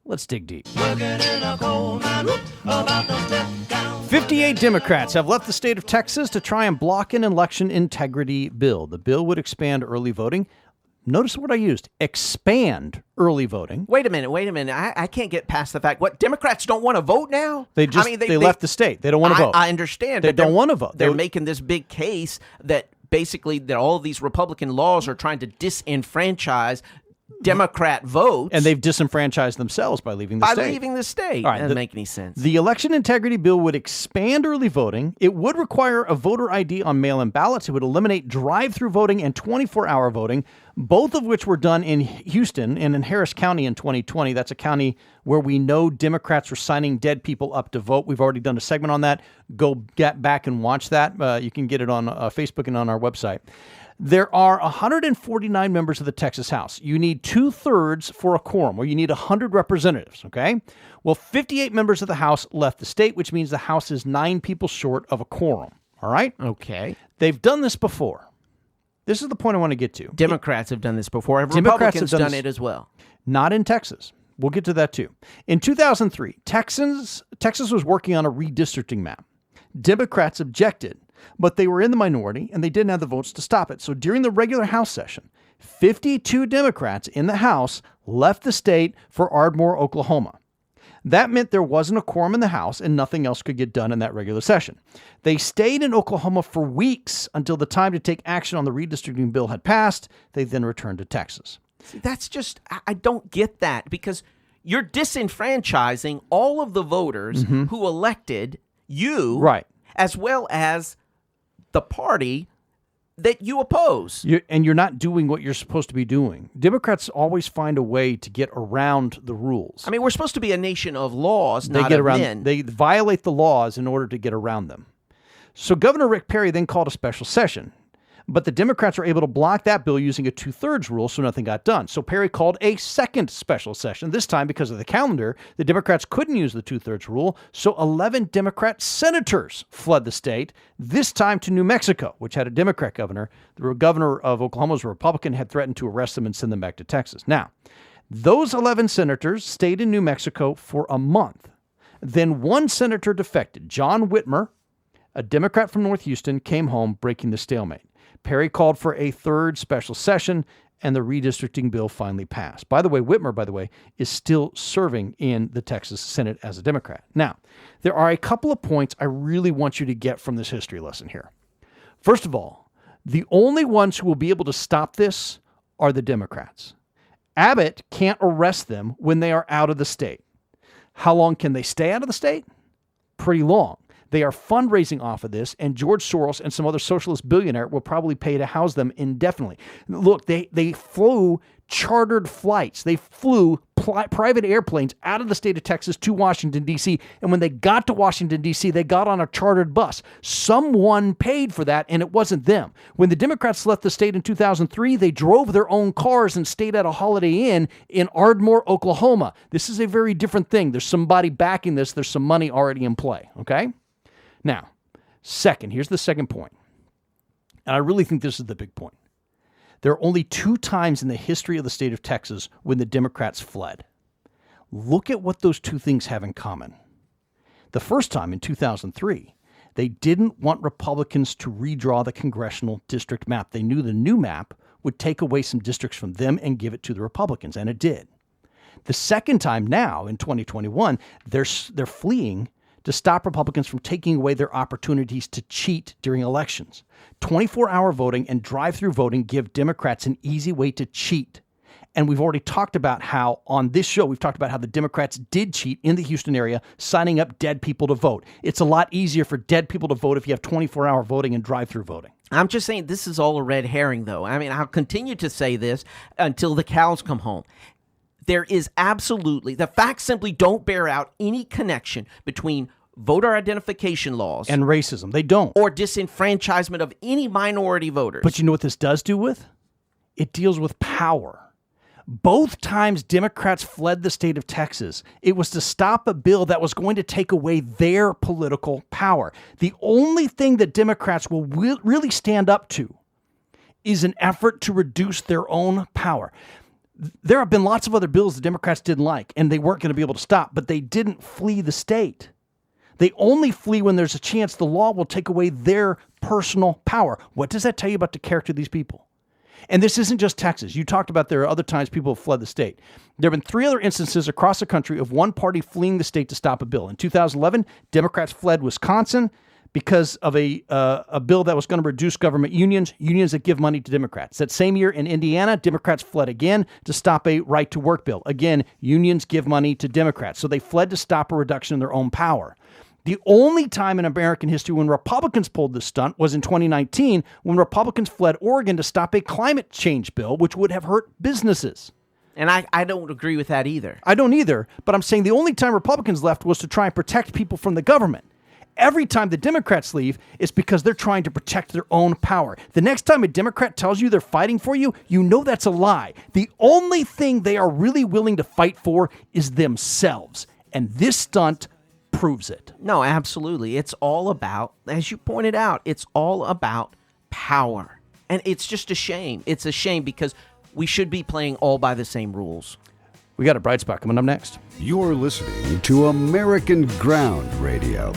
Let's dig deep. Working in a coal mine, about to step down. 58 Democrats have left the state of Texas to try and block an election integrity bill. The bill would expand early voting. Notice what I used, expand early voting. Wait a minute. I can't get past the fact, what, Democrats don't want to vote now? They left the state. They don't want to vote. I understand. They don't want to vote. They're making this big case that basically that all of these Republican laws are trying to disenfranchise Democrat votes. And they've disenfranchised themselves by leaving the state. By leaving the state. All right, Doesn't make any sense. The election integrity bill would expand early voting. It would require a voter ID on mail-in ballots. It would eliminate drive-through voting and 24-hour voting, both of which were done in Houston and in Harris County in 2020. That's a county where we know Democrats were signing dead people up to vote. We've already done a segment on that. Go get back and watch that. You can get it on Facebook and on our website. There are 149 members of the Texas House. You need 2/3 for a quorum, or you need 100 representatives, okay? Well, 58 members of the House left the state, which means the House is 9 people short of a quorum, all right? Okay. They've done this before. This is the point I want to get to. Democrats have done this before. Democrats Republicans have done it as well. Not in Texas. We'll get to that too. In 2003, Texas was working on a redistricting map. Democrats objected, but they were in the minority and they didn't have the votes to stop it. So during the regular House session, 52 Democrats in the House left the state for Ardmore, Oklahoma. That meant there wasn't a quorum in the House and nothing else could get done in that regular session. They stayed in Oklahoma for weeks until the time to take action on the redistricting bill had passed. They then returned to Texas. See, that's just, I don't get that, because you're disenfranchising all of the voters who elected you, Right. as well as the party that you oppose. You're not doing what you're supposed to be doing. Democrats always find a way to get around the rules. I mean, we're supposed to be a nation of laws, They not get of around. men. They violate the laws in order to get around them. So Governor Rick Perry then called a special session. But the Democrats were able to block that bill using a 2/3 rule, so nothing got done. So Perry called a second special session. This time, because of the calendar, the Democrats couldn't use the 2/3 rule, so 11 Democrat senators fled the state, this time to New Mexico, which had a Democrat governor. The governor of Oklahoma was a Republican, had threatened to arrest them and send them back to Texas. Now, those 11 senators stayed in New Mexico for a month. Then one senator defected. John Whitmer, a Democrat from North Houston, came home, breaking the stalemate. Perry called for a third special session, and the redistricting bill finally passed. By the way, Whitmer, is still serving in the Texas Senate as a Democrat. Now, there are a couple of points I really want you to get from this history lesson here. First of all, the only ones who will be able to stop this are the Democrats. Abbott can't arrest them when they are out of the state. How long can they stay out of the state? Pretty long. They are fundraising off of this, and George Soros and some other socialist billionaire will probably pay to house them indefinitely. Look, they flew chartered flights. They flew private airplanes out of the state of Texas to Washington, D.C., and when they got to Washington, D.C., they got on a chartered bus. Someone paid for that, and it wasn't them. When the Democrats left the state in 2003, they drove their own cars and stayed at a Holiday Inn in Ardmore, Oklahoma. This is a very different thing. There's somebody backing this. There's some money already in play, okay? Now, here's the second point, and I really think this is the big point. There are only 2 times in the history of the state of Texas when the Democrats fled. Look at what those 2 things have in common. The first time, in 2003, they didn't want Republicans to redraw the congressional district map. They knew the new map would take away some districts from them and give it to the Republicans, and it did. The second time now, in 2021, they're fleeing to stop Republicans from taking away their opportunities to cheat during elections. 24-hour voting and drive-through voting give Democrats an easy way to cheat. And we've already talked about how, on this show, we've talked about how the Democrats did cheat in the Houston area, signing up dead people to vote. It's a lot easier for dead people to vote if you have 24-hour voting and drive-through voting. I'm just saying this is all a red herring, though. I mean, I'll continue to say this until the cows come home. There is absolutely, the facts simply don't bear out any connection between voter identification laws and racism. They don't. Or disenfranchisement of any minority voters. But you know what this does do with? It deals with power. Both times Democrats fled the state of Texas, it was to stop a bill that was going to take away their political power. The only thing that Democrats will really stand up to is an effort to reduce their own power. There have been lots of other bills the Democrats didn't like, and they weren't going to be able to stop, but they didn't flee the state. They only flee when there's a chance the law will take away their personal power. What does that tell you about the character of these people? And this isn't just Texas. You talked about there are other times people have fled the state. There have been 3 other instances across the country of one party fleeing the state to stop a bill. In 2011, Democrats fled Wisconsin because of a bill that was going to reduce government unions that give money to Democrats. That same year in Indiana, Democrats fled again to stop a right-to-work bill. Again, unions give money to Democrats. So they fled to stop a reduction in their own power. The only time in American history when Republicans pulled this stunt was in 2019, when Republicans fled Oregon to stop a climate change bill, which would have hurt businesses. And I don't agree with that either. I don't either, but I'm saying the only time Republicans left was to try and protect people from the government. Every time the Democrats leave, it's because they're trying to protect their own power. The next time a Democrat tells you they're fighting for you, you know that's a lie. The only thing they are really willing to fight for is themselves. And this stunt proves it. No, absolutely. It's all about, as you pointed out, it's all about power. And it's just a shame. It's a shame because we should be playing all by the same rules. We got a bright spot coming up next. You're listening to American Ground Radio.